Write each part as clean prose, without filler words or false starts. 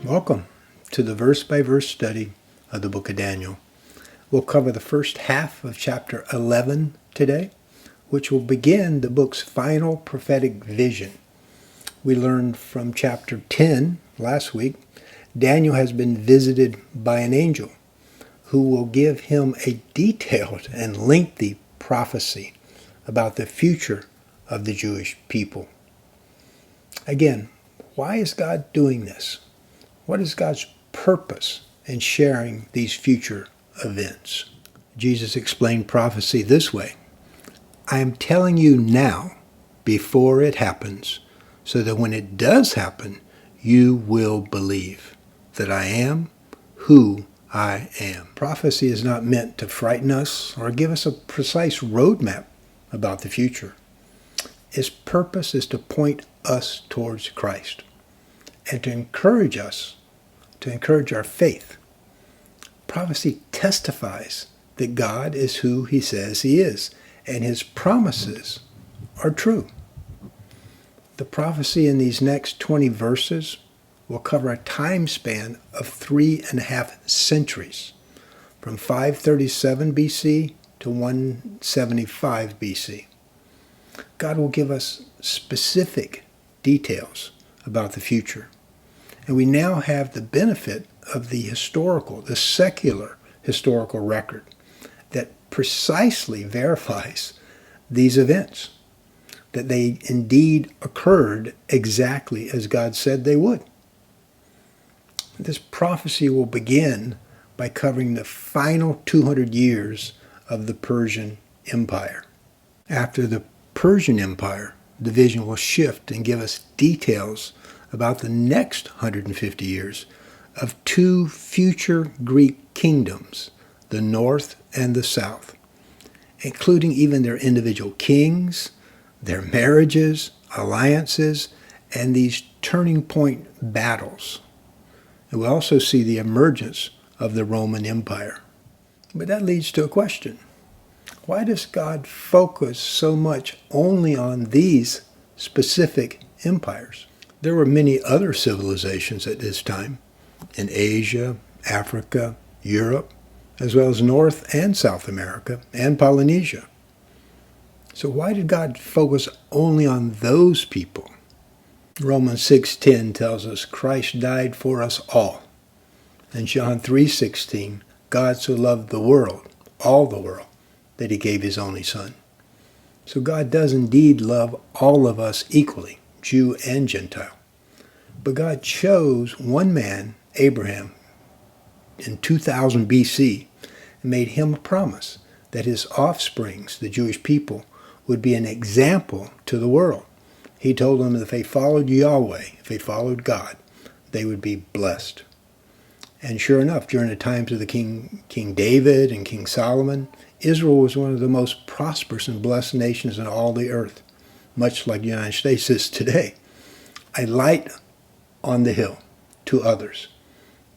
Welcome to the verse-by-verse study of the book of Daniel. We'll cover the first half of chapter 11 today, which will begin the book's final prophetic vision. We learned from chapter 10 last week, Daniel has been visited by an angel who will give him a detailed and lengthy prophecy about the future of the Jewish people. Again, why is God doing this? What is God's purpose in sharing these future events? Jesus explained prophecy this way: I am telling you now before it happens, so that when it does happen, you will believe that I am who I am. Prophecy is not meant to frighten us or give us a precise roadmap about the future. Its purpose is to point us towards Christ and to encourage us, to encourage our faith. Prophecy testifies that God is who he says he is, and his promises are true. The prophecy in these next 20 verses will cover a time span of 3.5 centuries, from 537 BC to 175 BC. God will give us specific details about the future. And we now have the benefit of the secular historical record that precisely verifies these events, that they indeed occurred exactly as God said they would. This prophecy will begin by covering the final 200 years of the Persian Empire. After the Persian Empire, the vision will shift and give us details about the next 150 years of two future Greek kingdoms, the north and the south, including even their individual kings, their marriages, alliances, and these turning point battles. And we'll also see the emergence of the Roman Empire. But that leads to a question. Why does God focus so much only on these specific empires? There were many other civilizations at this time in Asia, Africa, Europe, as well as North and South America and Polynesia. So why did God focus only on those people? Romans 6:10 tells us Christ died for us all. And John 3:16, God so loved the world, all the world, that he gave his only Son. So God does indeed love all of us equally, Jew and Gentile. But God chose one man, Abraham, in 2000 BC, and made him a promise that his offsprings, the Jewish people, would be an example to the world. He told them that if they followed Yahweh, if they followed God, they would be blessed. And sure enough, during the times of the King David and King Solomon, Israel was one of the most prosperous and blessed nations in all the earth, much like the United States is today. A light on the hill to others,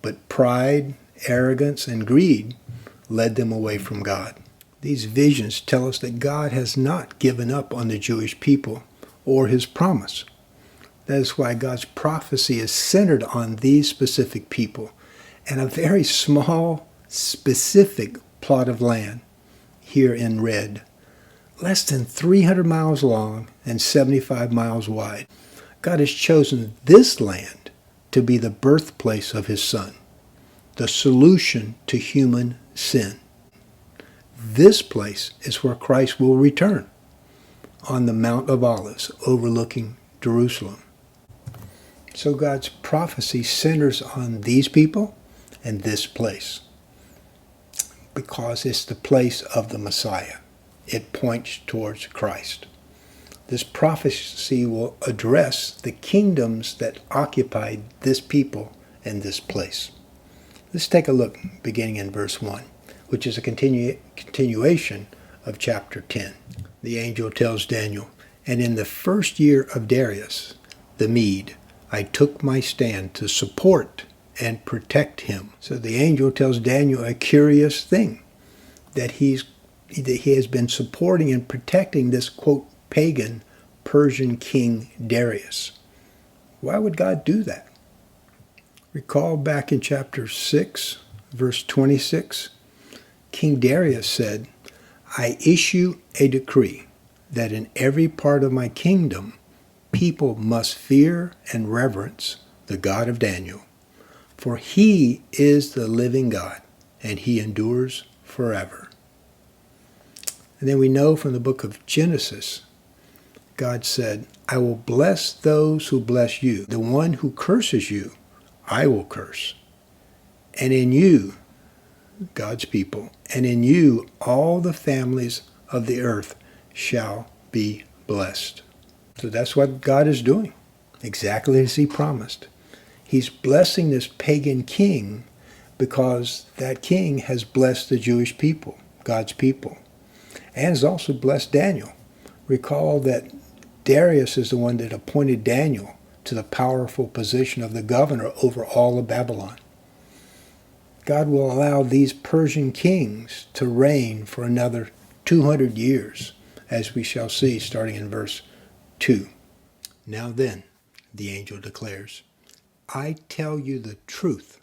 but pride, arrogance, and greed led them away from God. These visions tell us that God has not given up on the Jewish people or his promise. That is why God's prophecy is centered on these specific people and a very small, specific plot of land, here in red, less than 300 miles long and 75 miles wide. God has chosen this land to be the birthplace of his Son, the solution to human sin. This place is where Christ will return, on the Mount of Olives overlooking Jerusalem. So God's prophecy centers on these people and this place, because it's the place of the Messiah. It points towards Christ. This prophecy will address the kingdoms that occupied this people and this place. Let's take a look beginning in verse 1, which is a continuation of chapter 10. The angel tells Daniel, and in the first year of Darius, the Mede, I took my stand to support and protect him. So the angel tells Daniel a curious thing, that he has been supporting and protecting this, quote, pagan Persian king Darius. Why would God do that? Recall back in chapter 6, verse 26, King Darius said, I issue a decree that in every part of my kingdom people must fear and reverence the God of Daniel, for he is the living God, and he endures forever. And then we know from the book of Genesis, God said, I will bless those who bless you. The one who curses you, I will curse. And in you, God's people, and in you all the families of the earth shall be blessed. So that's what God is doing, exactly as he promised. He's blessing this pagan king because that king has blessed the Jewish people, God's people, and has also blessed Daniel. Recall that Darius is the one that appointed Daniel to the powerful position of the governor over all of Babylon. God will allow these Persian kings to reign for another 200 years, as we shall see starting in verse 2. Now then, the angel declares, I tell you the truth.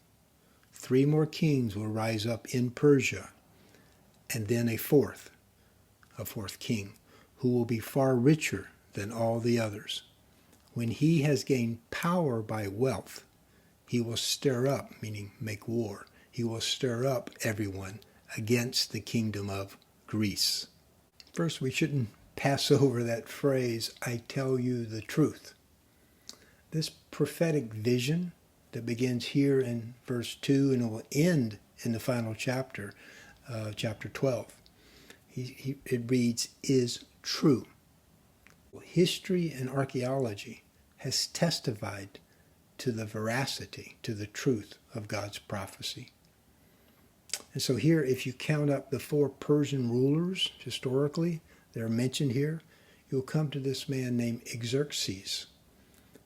3 more kings will rise up in Persia, and then a fourth king, who will be far richer than all the others. When he has gained power by wealth, he will stir up, meaning make war. He will stir up everyone against the kingdom of Greece. First, we shouldn't pass over that phrase, I tell you the truth. This prophetic vision that begins here in verse 2 and will end in the final chapter, chapter 12, it reads, is true. History and archaeology has testified to the veracity, to the truth of God's prophecy. And so here, if you count up the 4 Persian rulers historically that are mentioned here, you'll come to this man named Xerxes,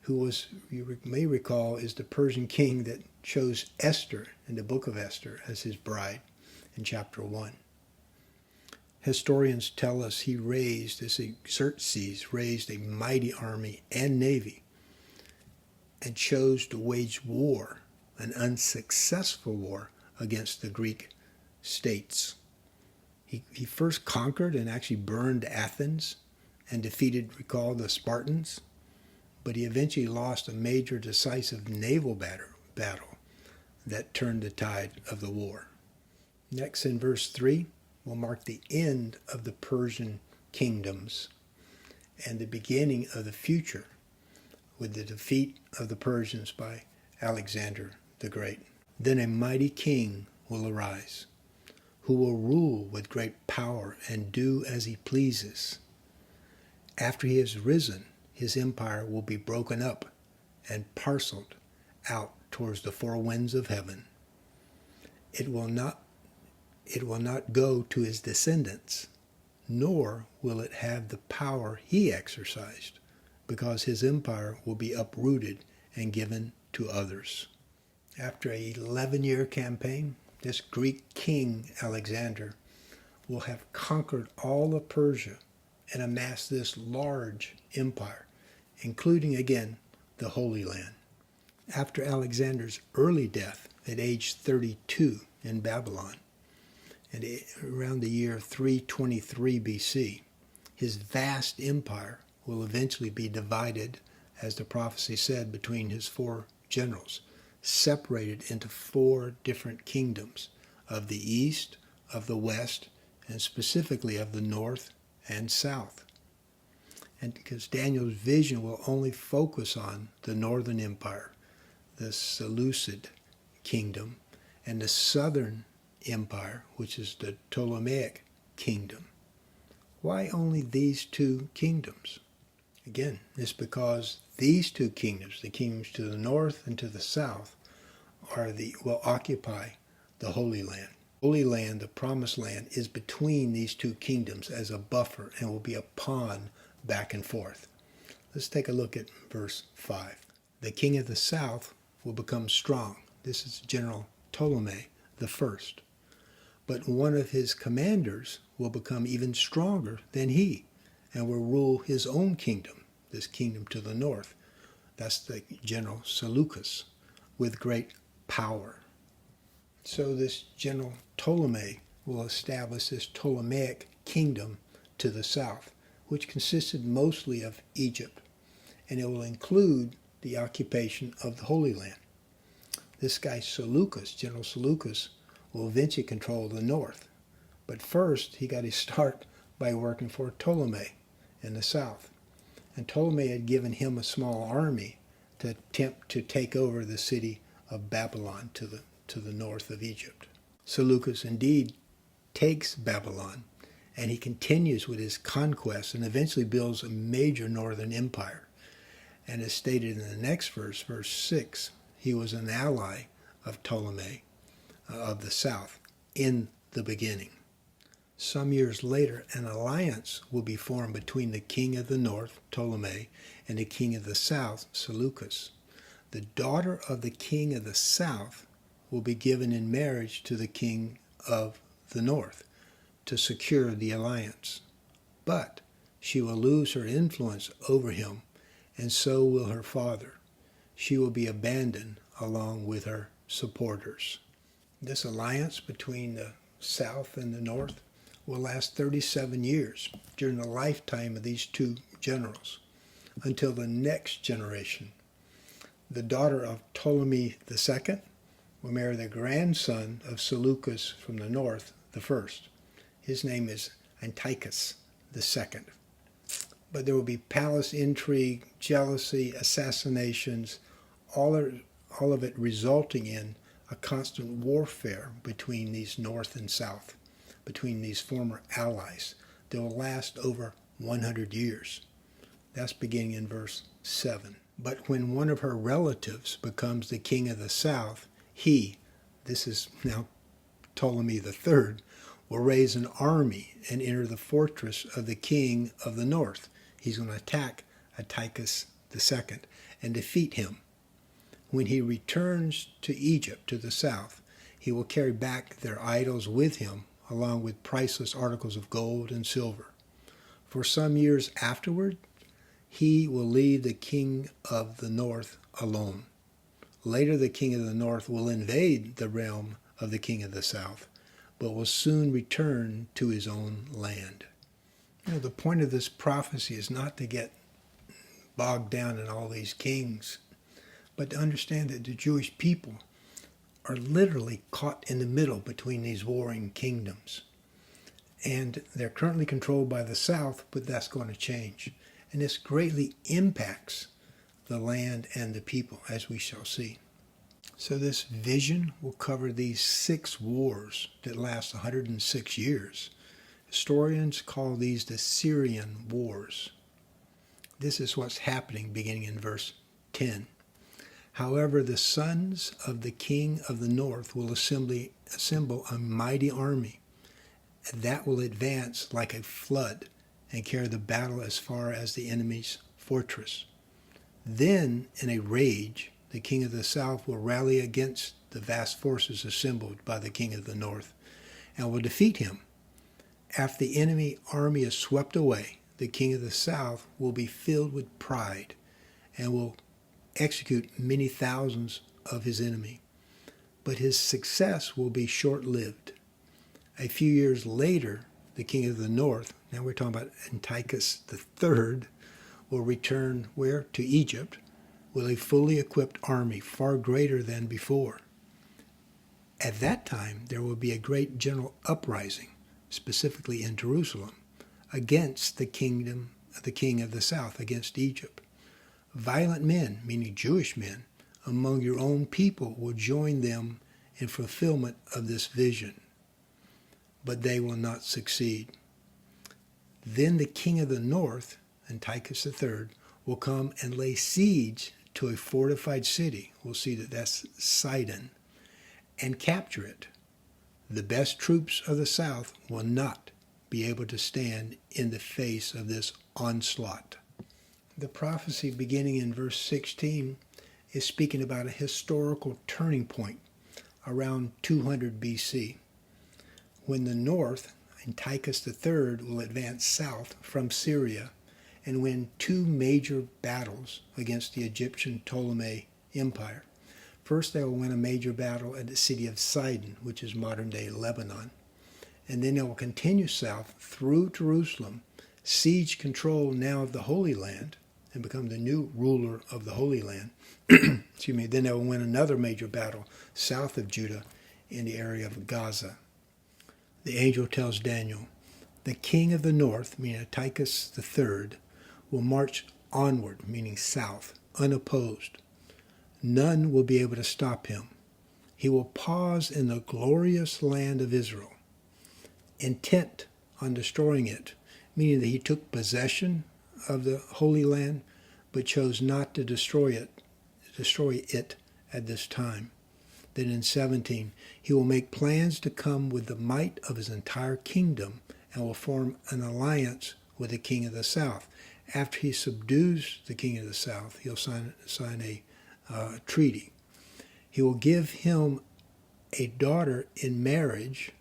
who was, you may recall, is the Persian king that chose Esther in the book of Esther as his bride in chapter 1. Historians tell us Xerxes raised a mighty army and navy and chose to wage war, an unsuccessful war, against the Greek states. He first conquered and actually burned Athens and defeated, recall, the Spartans, but he eventually lost a major decisive naval battle that turned the tide of the war. Next, in verse 3, will mark the end of the Persian kingdoms and the beginning of the future with the defeat of the Persians by Alexander the Great. Then a mighty king will arise, who will rule with great power and do as he pleases. After he has risen, his empire will be broken up and parceled out towards the 4 winds of heaven. It will not go to his descendants, nor will it have the power he exercised, because his empire will be uprooted and given to others. After an 11-year campaign, this Greek king, Alexander, will have conquered all of Persia and amassed this large empire, including, again, the Holy Land. After Alexander's early death at age 32 in Babylon, and around the year 323 BC, his vast empire will eventually be divided, as the prophecy said, between his 4 generals, separated into 4 different kingdoms of the east, of the west, and specifically of the north and south. And because Daniel's vision will only focus on the northern empire, the Seleucid kingdom, and the southern empire, which is the Ptolemaic kingdom. Why only these 2 kingdoms? Again, it's because these 2 kingdoms, the kingdoms to the north and to the south, will occupy the Holy Land. Holy Land, the Promised Land, is between these 2 kingdoms as a buffer and will be a pawn back and forth. Let's take a look at verse 5. The king of the south will become strong. This is General Ptolemy the first. But one of his commanders will become even stronger than he and will rule his own kingdom, this kingdom to the north. That's the General Seleucus with great power. So this general Ptolemy will establish this Ptolemaic kingdom to the south, which consisted mostly of Egypt, and it will include the occupation of the Holy Land. This guy Seleucus, General Seleucus, will eventually control the north. But first, he got his start by working for Ptolemy in the south. And Ptolemy had given him a small army to attempt to take over the city of Babylon to the north of Egypt. Seleucus indeed takes Babylon, and he continues with his conquests and eventually builds a major northern empire. And as stated in the next verse, verse 6, he was an ally of Ptolemy of the south in the beginning. Some years later, an alliance will be formed between the king of the north, Ptolemy, and the king of the south, Seleucus. The daughter of the king of the south will be given in marriage to the king of the north to secure the alliance. But she will lose her influence over him, and so will her father. She will be abandoned along with her supporters. This alliance between the south and the north will last 37 years during the lifetime of these two generals, until the next generation. The daughter of Ptolemy II will marry the grandson of Seleucus from the north, the first. His name is Antiochus II. But there will be palace intrigue, jealousy, assassinations, all of it resulting in a constant warfare between these north and south, between these former allies that will last over 100 years. That's beginning in verse 7. But when one of her relatives becomes the king of the south, this is now Ptolemy III, will raise an army and enter the fortress of the king of the north. He's going to attack Antiochus II and defeat him. When he returns to Egypt, to the south, he will carry back their idols with him, along with priceless articles of gold and silver. For some years afterward, he will leave the king of the north alone. Later, the king of the north will invade the realm of the king of the south, but will soon return to his own land. The point of this prophecy is not to get bogged down in all these kings, but to understand that the Jewish people are literally caught in the middle between these warring kingdoms. And they're currently controlled by the south, but that's going to change. And this greatly impacts the land and the people, as we shall see. So this vision will cover these 6 wars that last 106 years. Historians call these the Syrian Wars. This is what's happening beginning in verse 10. However, the sons of the king of the north will assemble a mighty army that will advance like a flood and carry the battle as far as the enemy's fortress. Then, in a rage, the king of the south will rally against the vast forces assembled by the king of the north and will defeat him. After the enemy army is swept away, the king of the south will be filled with pride and will execute many thousands of his enemy. But his success will be short-lived. A few years later, the king of the north, now we're talking about Antiochus III, will return where? To Egypt, with a fully equipped army far greater than before. At that time, there will be a great general uprising, specifically in Jerusalem, against the king of the south, against Egypt. Violent men, meaning Jewish men, among your own people will join them in fulfillment of this vision, but they will not succeed. Then the king of the north, Antiochus III, will come and lay siege to a fortified city. We'll see that that's Sidon, and capture it. The best troops of the south will not be able to stand in the face of this onslaught. The prophecy beginning in verse 16 is speaking about a historical turning point around 200 BC, when the north, Antiochus III, will advance south from Syria and win 2 major battles against the Egyptian Ptolemy Empire. First, they will win a major battle at the city of Sidon, which is modern-day Lebanon. And then they will continue south through Jerusalem, siege control now of the Holy Land, and become the new ruler of the Holy Land. Excuse me. Then they will win another major battle south of Judah in the area of Gaza. The angel tells Daniel, the king of the north, meaning Antiochus III, will march onward, meaning south, unopposed. None will be able to stop him. He will pause in the glorious land of Israel, intent on destroying it, meaning that he took possession of the Holy Land, but chose not to destroy it at this time. Then in 17, he will make plans to come with the might of his entire kingdom and will form an alliance with the king of the south. After he subdues the king of the south, he'll sign a treaty. He will give him a daughter in marriage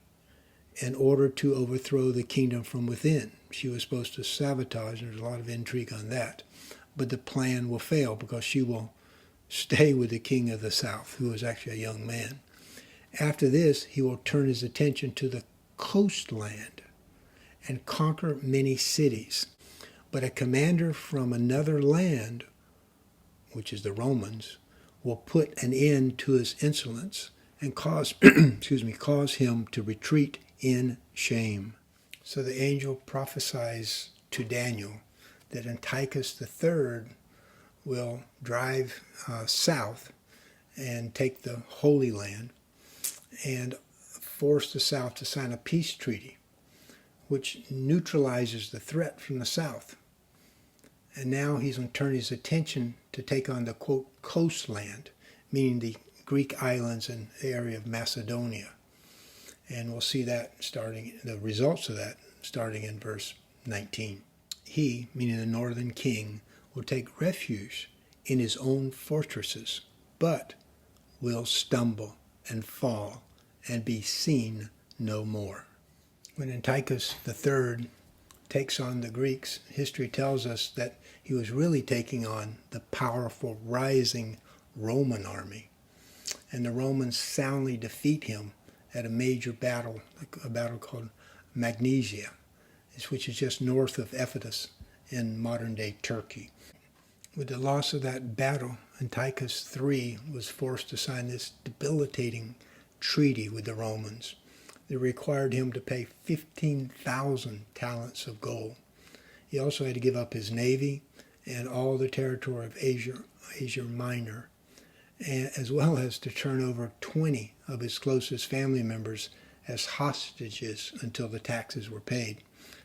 in order to overthrow the kingdom from within. She was supposed to sabotage, and there's a lot of intrigue on that. But the plan will fail because she will stay with the king of the south, who is actually a young man. After this, he will turn his attention to the coastland and conquer many cities. But a commander from another land, which is the Romans, will put an end to his insolence and cause him to retreat in shame. So the angel prophesies to Daniel that Antiochus III will drive south and take the Holy Land and force the south to sign a peace treaty, which neutralizes the threat from the south. And now he's going to turn his attention to take on the, quote, coastland, meaning the Greek islands and the area of Macedonia. And we'll see that the results of that starting in verse 19. He, meaning the northern king, will take refuge in his own fortresses, but will stumble and fall and be seen no more. When Antiochus III takes on the Greeks, history tells us that he was really taking on the powerful, rising Roman army. And the Romans soundly defeat him at a major battle, a battle called Magnesia, which is just north of Ephesus in modern-day Turkey. With the loss of that battle, Antiochus III was forced to sign this debilitating treaty with the Romans. They required him to pay 15,000 talents of gold. He also had to give up his navy and all the territory of Asia Minor, as well as to turn over 20 of his closest family members as hostages until the taxes were paid,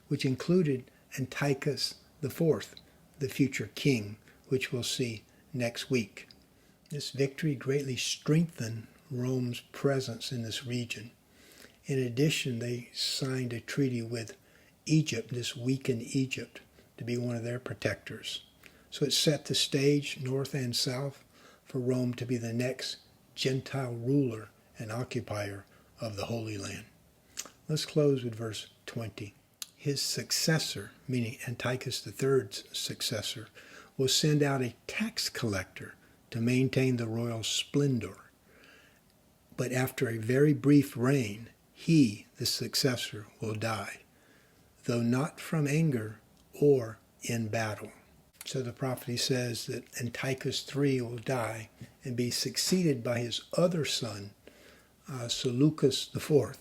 which included Antiochus IV, the future king, which we'll see next week. This victory greatly strengthened Rome's presence in this region. In addition, they signed a treaty with Egypt, this weakened Egypt, to be one of their protectors. So it set the stage, north and south, for Rome to be the next Gentile ruler and occupier of the Holy Land. Let's close with verse 20. His successor, meaning Antiochus III's successor, will send out a tax collector to maintain the royal splendor. But after a very brief reign, he, the successor, will die, though not from anger or in battle. So the prophecy says that Antiochus III will die and be succeeded by his other son, Seleucus IV,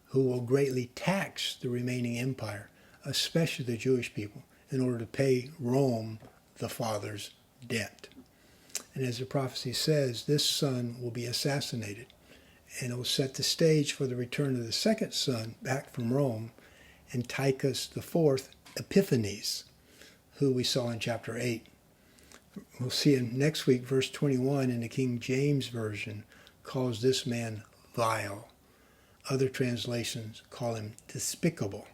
who will greatly tax the remaining empire, especially the Jewish people, in order to pay Rome the father's debt. And as the prophecy says, this son will be assassinated, and it will set the stage for the return of the second son back from Rome, Antiochus IV Epiphanes, who we saw in chapter 8. We'll see in next week, verse 21 in the King James Version calls this man vile. Other translations call him despicable.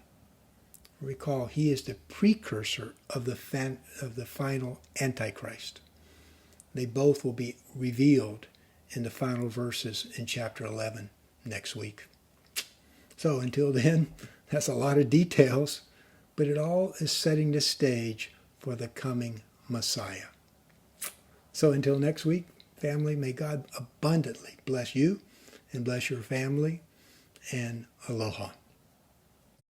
Recall, he is the precursor of the final Antichrist. They both will be revealed in the final verses in chapter 11 next week. So until then, that's a lot of details, but it all is setting the stage for the coming Messiah. So until next week, family, may God abundantly bless you and bless your family, and aloha.